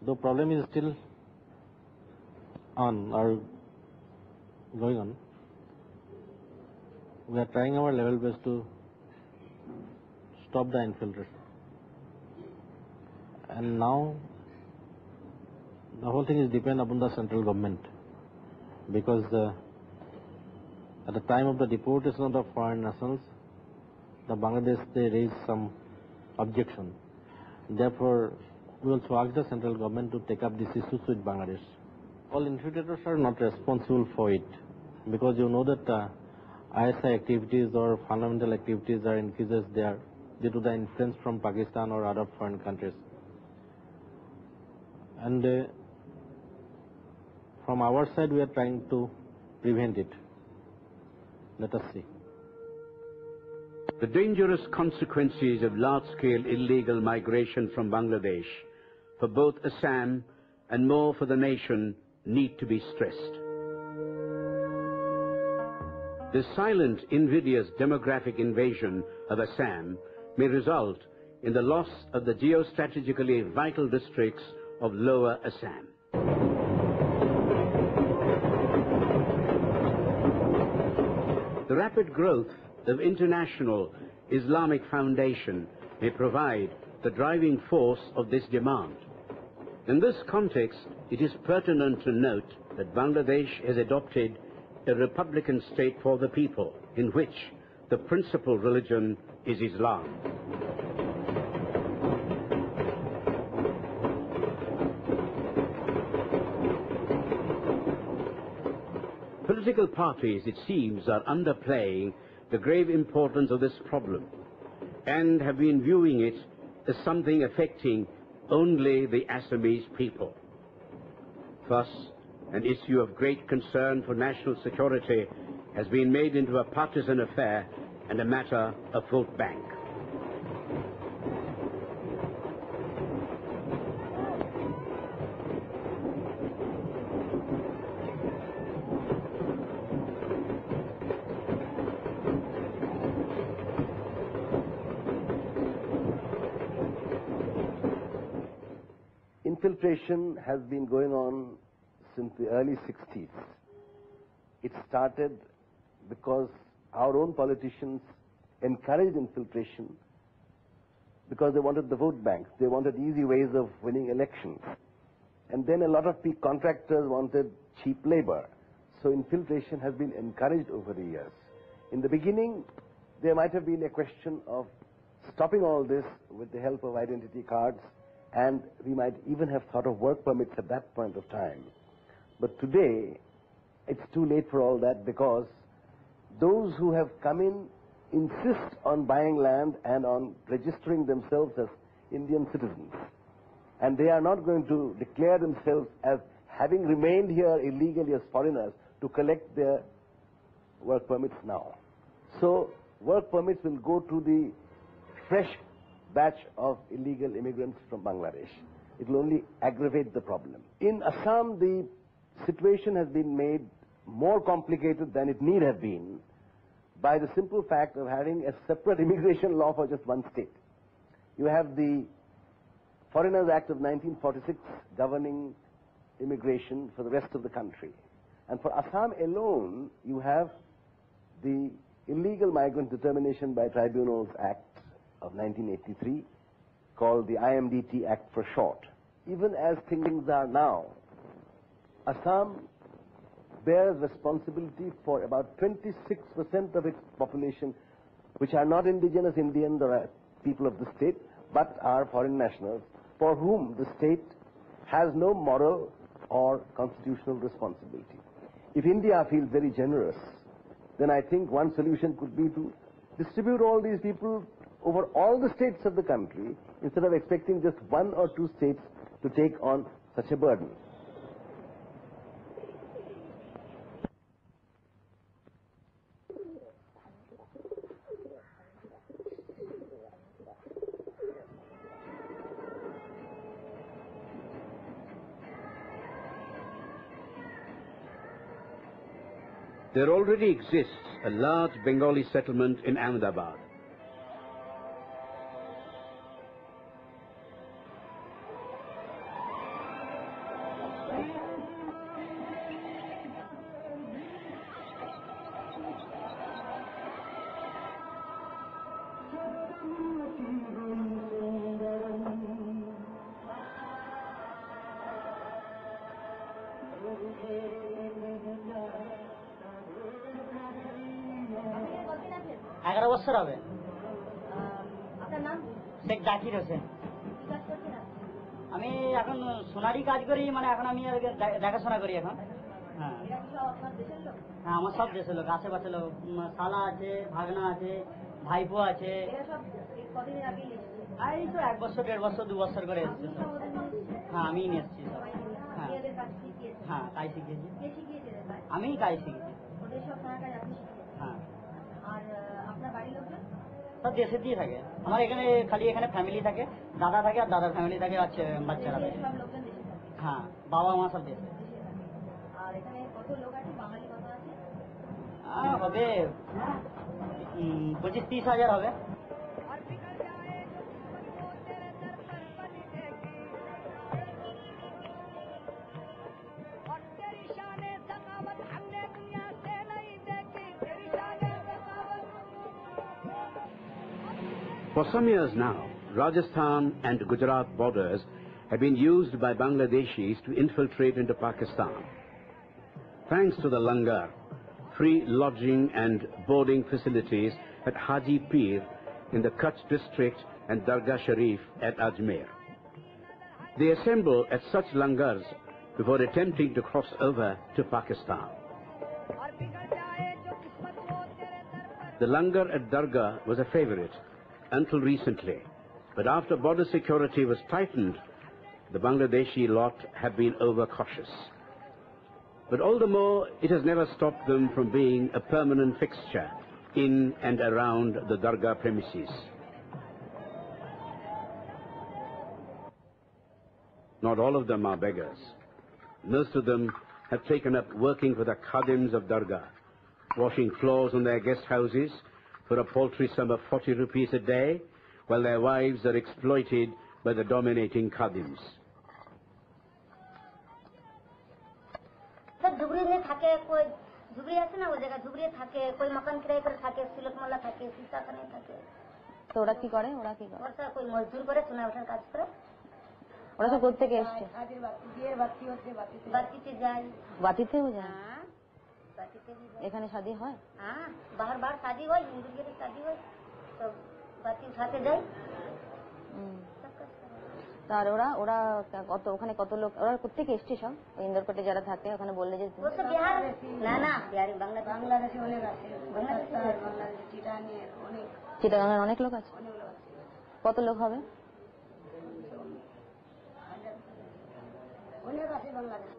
the problem is still on or going on. We are trying our level best to stop the infiltration. And now the whole thing is depend upon the central government, because at the time of the deportation of the foreign nationals, the Bangladesh, they raised some objection. Therefore, we also ask the central government to take up these issues with Bangladesh. All infiltrators are not responsible for it, because you know that ISI activities or fundamental activities are increases there due to the influence from Pakistan or other foreign countries. And from our side, we are trying to prevent it. Let us see. The dangerous consequences of large-scale illegal migration from Bangladesh for both Assam and more for the nation need to be stressed. The silent, invidious demographic invasion of Assam may result in the loss of the geostrategically vital districts of Lower Assam. The rapid growth of international Islamic foundation may provide the driving force of this demand. In this context, it is pertinent to note that Bangladesh has adopted a republican state for the people, in which the principal religion is Islam. Political parties, it seems, are underplaying the grave importance of this problem and have been viewing it as something affecting only the Assamese people. Thus, an issue of great concern for national security has been made into a partisan affair and a matter of vote bank. Infiltration has been going on since the early 60s. It started because our own politicians encouraged infiltration because they wanted the vote banks. They wanted easy ways of winning elections. And then a lot of contractors wanted cheap labor. So infiltration has been encouraged over the years. In the beginning, there might have been a question of stopping all this with the help of identity cards, and we might even have thought of work permits at that point of time. But today, it's too late for all that, because those who have come in insist on buying land and on registering themselves as Indian citizens. And they are not going to declare themselves as having remained here illegally as foreigners to collect their work permits now. So work permits will go to the fresh batch of illegal immigrants from Bangladesh. It will only aggravate the problem. In Assam, the situation has been made more complicated than it need have been by the simple fact of having a separate immigration law for just one state. You have the Foreigners Act of 1946 governing immigration for the rest of the country. And for Assam alone, you have the Illegal Migrant Determination by Tribunals Act of 1983, called the IMDT Act for short. Even as things are now, Assam bears responsibility for about 26% of its population, which are not indigenous Indians or people of the state, but are foreign nationals, for whom the state has no moral or constitutional responsibility. If India feels very generous, then I think one solution could be to distribute all these people over all the states of the country, instead of expecting just one or two states to take on such a burden. There already exists a large Bengali settlement in Ahmedabad. এগারো বছর হবে। শেখ জাকির হোসেন। আমি এখন সোনারই কাজ করি, মানে এখন আমি দেখাশোনা করি এখন। হ্যাঁ হ্যাঁ, আমার সব দেশের লোক, আশেপাশে লোক, শালা আছে, ভাগনা আছে, ভাইপো আছে। এই তো 1 বছর 1.5 বছর 2 বছর করে এসছে। হ্যাঁ আমিই নিয়ে এসছি সব। হ্যাঁ হ্যাঁ কাজ শিখেছি, আমি কাজ শিখেছি। হ্যাঁ সব দেশের দিয়ে থাকে। আমার এখানে খালি এখানে ফ্যামিলি থাকে, দাদা থাকে আর দাদার ফ্যামিলি থাকে, আছে বাচ্চারা থাকে। হ্যাঁ বাবা মা সব দেশে। হবে 25-30 হাজার হবে। For some years now, Rajasthan and Gujarat borders have been used by Bangladeshis to infiltrate into Pakistan. Thanks to the langar, free lodging and boarding facilities at Haji Pir in the Kutch district and Dargah Sharif at Ajmer. They assemble at such langars before attempting to cross over to Pakistan. The langar at Dargah was a favorite until recently, but after border security was tightened, the Bangladeshi lot have been overcautious. But all the more, it has never stopped them from being a permanent fixture in and around the Dargah premises. Not all of them are beggars. Most of them have taken up working for the khadims of Dargah, washing floors in their guest houses for a paltry sum of 40 rupees a day, while their wives are exploited by the dominating khadims. झुगड़ी में থাকে कोई झुगड़ी আছে না, ওই জায়গা ঝুগড়ি থাকে, कोई मकान किराए पर থাকে, সিলট মালা থাকে, সীসা কানে থাকে। তো ওরা কি করে? ওরা कोई मजदूर করে, সোনা ওঠার কাজ করে। ওরা তো কোথা থেকে এসছে? বাতিতে যায়। বাতিতেও যায়? হ্যাঁ বাতিতে যায়। এখানে শাদী হয়? হ্যাঁ बाहर बाहर शादी হয়, हिंदू के शादी হয়, তো বাতি উঠাতে যায়। আর ওরা কত, ওখানে কত লোক, ওরা কোথেকে এসছে সব? ইন্দরকোটে যারা থাকে ওখানে বললে যে বিহার না না, বিহারি বাংলাদেশে অনেক আছে, বাংলাদেশে চিটাগাঙের অনেক লোক আছে। কত লোক হবে? অনেক আছে বাংলাদেশ।